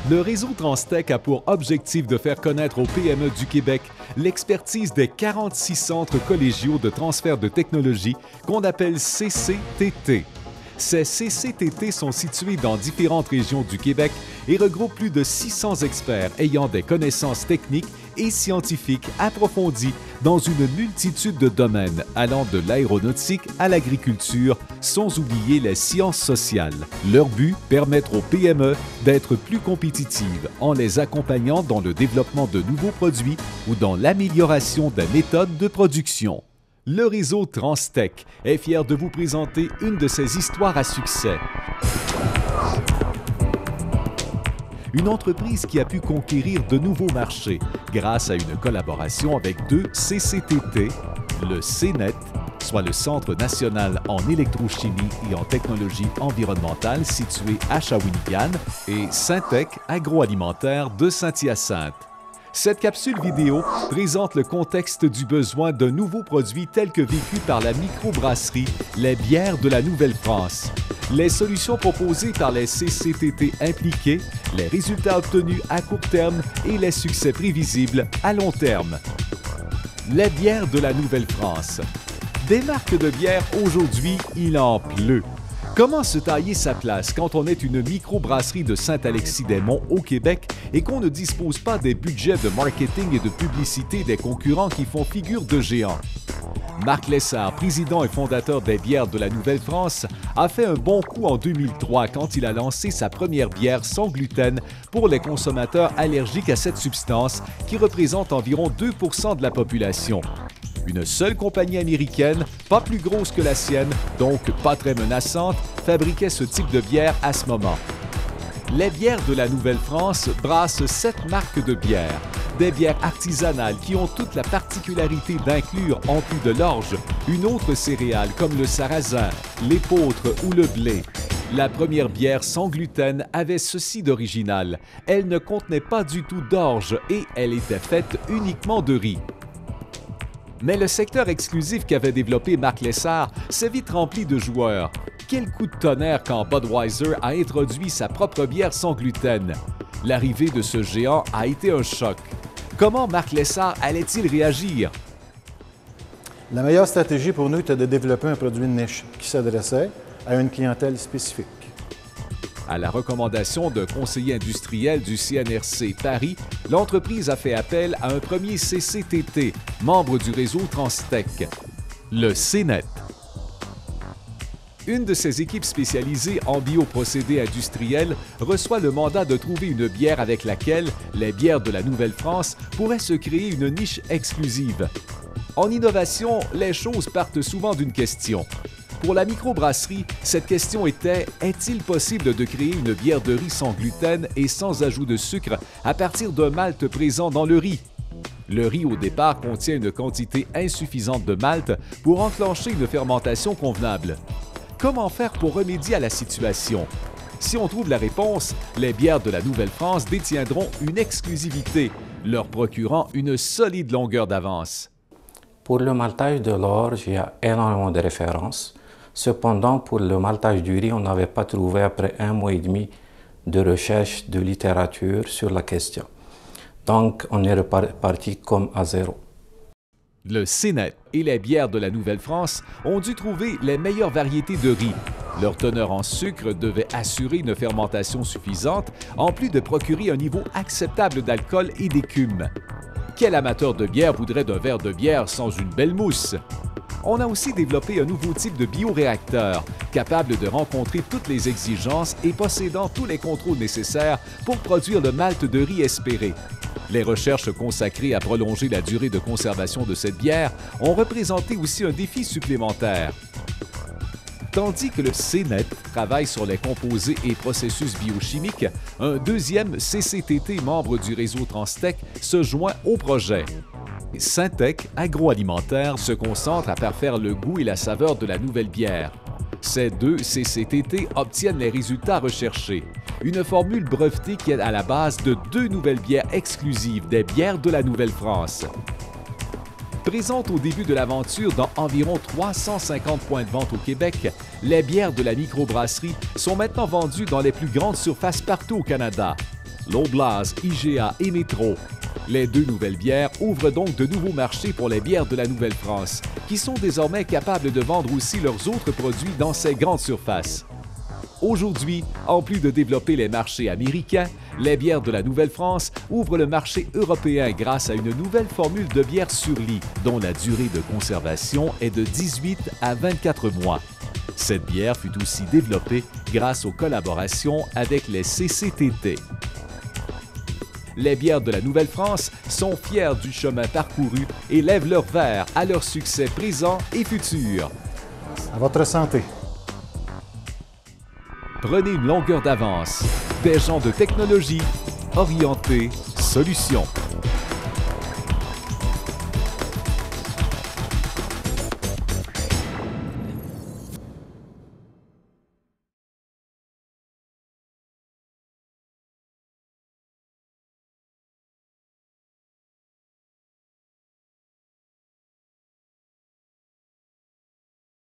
Le réseau Transtech a pour objectif de faire connaître aux PME du Québec l'expertise des 46 centres collégiaux de transfert de technologie qu'on appelle CCTT. Ces CCTT sont situés dans différentes régions du Québec et regroupent plus de 600 experts ayant des connaissances techniques et scientifiques approfondies dans une multitude de domaines allant de l'aéronautique à l'agriculture, sans oublier les sciences sociales. Leur but, permettre aux PME d'être plus compétitives en les accompagnant dans le développement de nouveaux produits ou dans l'amélioration des méthodes de production. Le réseau Transtech est fier de vous présenter une de ses histoires à succès. Une entreprise qui a pu conquérir de nouveaux marchés grâce à une collaboration avec deux CCTT, le CNET, soit le Centre national en électrochimie et en technologie environnementale situé à Shawinigan, et Syntec agroalimentaire de Saint-Hyacinthe. Cette capsule vidéo présente le contexte du besoin d'un nouveau produit tel que vécu par la microbrasserie Les Bières de la Nouvelle-France. Les solutions proposées par les CCTT impliqués, les résultats obtenus à court terme et les succès prévisibles à long terme. Les Bières de la Nouvelle-France. Des marques de bière, aujourd'hui, il en pleut. Comment se tailler sa place quand on est une microbrasserie de Saint-Alexis-des-Monts au Québec et qu'on ne dispose pas des budgets de marketing et de publicité des concurrents qui font figure de géants? Marc Lessard, président et fondateur des Bières de la Nouvelle-France, a fait un bon coup en 2003 quand il a lancé sa première bière sans gluten pour les consommateurs allergiques à cette substance qui représente environ 2% de la population. Une seule compagnie américaine, pas plus grosse que la sienne, donc pas très menaçante, fabriquait ce type de bière à ce moment. Les Bières de la Nouvelle-France brassent 7 marques de bières. Des bières artisanales qui ont toute la particularité d'inclure, en plus de l'orge, une autre céréale comme le sarrasin, l'épeautre ou le blé. La première bière sans gluten avait ceci d'original. Elle ne contenait pas du tout d'orge et elle était faite uniquement de riz. Mais le secteur exclusif qu'avait développé Marc Lessard s'est vite rempli de joueurs. Quel coup de tonnerre quand Budweiser a introduit sa propre bière sans gluten. L'arrivée de ce géant a été un choc. Comment Marc Lessard allait-il réagir? La meilleure stratégie pour nous était de développer un produit de niche qui s'adressait à une clientèle spécifique. À la recommandation d'un conseiller industriel du CNRC Paris, l'entreprise a fait appel à un premier CCTT, membre du réseau Transtech, le CNET. Une de ces équipes spécialisées en bioprocédés industriels reçoit le mandat de trouver une bière avec laquelle les Bières de la Nouvelle-France pourraient se créer une niche exclusive. En innovation, les choses partent souvent d'une question. Pour la microbrasserie, cette question était « Est-il possible de créer une bière de riz sans gluten et sans ajout de sucre à partir d'un malt présent dans le riz ?» Le riz, au départ, contient une quantité insuffisante de malt pour enclencher une fermentation convenable. Comment faire pour remédier à la situation? Si on trouve la réponse, les Bières de la Nouvelle-France détiendront une exclusivité, leur procurant une solide longueur d'avance. Pour le maltage de l'orge, il y a énormément de références. Cependant, pour le maltage du riz, on n'avait pas trouvé après 1 mois et demi de recherche de littérature sur la question. Donc, on est reparti comme à zéro. Le CNET et les Bières de la Nouvelle-France ont dû trouver les meilleures variétés de riz. Leur teneur en sucre devait assurer une fermentation suffisante, en plus de procurer un niveau acceptable d'alcool et d'écume. Quel amateur de bière voudrait d'un verre de bière sans une belle mousse? On a aussi développé un nouveau type de bioréacteur, capable de rencontrer toutes les exigences et possédant tous les contrôles nécessaires pour produire le malt de riz espéré. Les recherches consacrées à prolonger la durée de conservation de cette bière ont représenté aussi un défi supplémentaire. Tandis que le CNET travaille sur les composés et processus biochimiques, un deuxième CCTT membre du réseau Transtech se joint au projet. Syntec agroalimentaire se concentre à parfaire le goût et la saveur de la nouvelle bière. Ces deux CCTT obtiennent les résultats recherchés. Une formule brevetée qui est à la base de 2 nouvelles bières exclusives des Bières de la Nouvelle-France. Présente au début de l'aventure dans environ 350 points de vente au Québec, les bières de la microbrasserie sont maintenant vendues dans les plus grandes surfaces partout au Canada. l'Oblaz, IGA et Métro. Les deux nouvelles bières ouvrent donc de nouveaux marchés pour les bières de la Nouvelle-France, qui sont désormais capables de vendre aussi leurs autres produits dans ces grandes surfaces. Aujourd'hui, en plus de développer les marchés américains, les bières de la Nouvelle-France ouvrent le marché européen grâce à une nouvelle formule de bière sur lit, dont la durée de conservation est de 18 à 24 mois. Cette bière fut aussi développée grâce aux collaborations avec les CCTT. Les bières de la Nouvelle-France sont fiers du chemin parcouru et lèvent leur verre à leur succès présent et futur. À votre santé. Prenez une longueur d'avance. Des gens de technologie orientés solutions.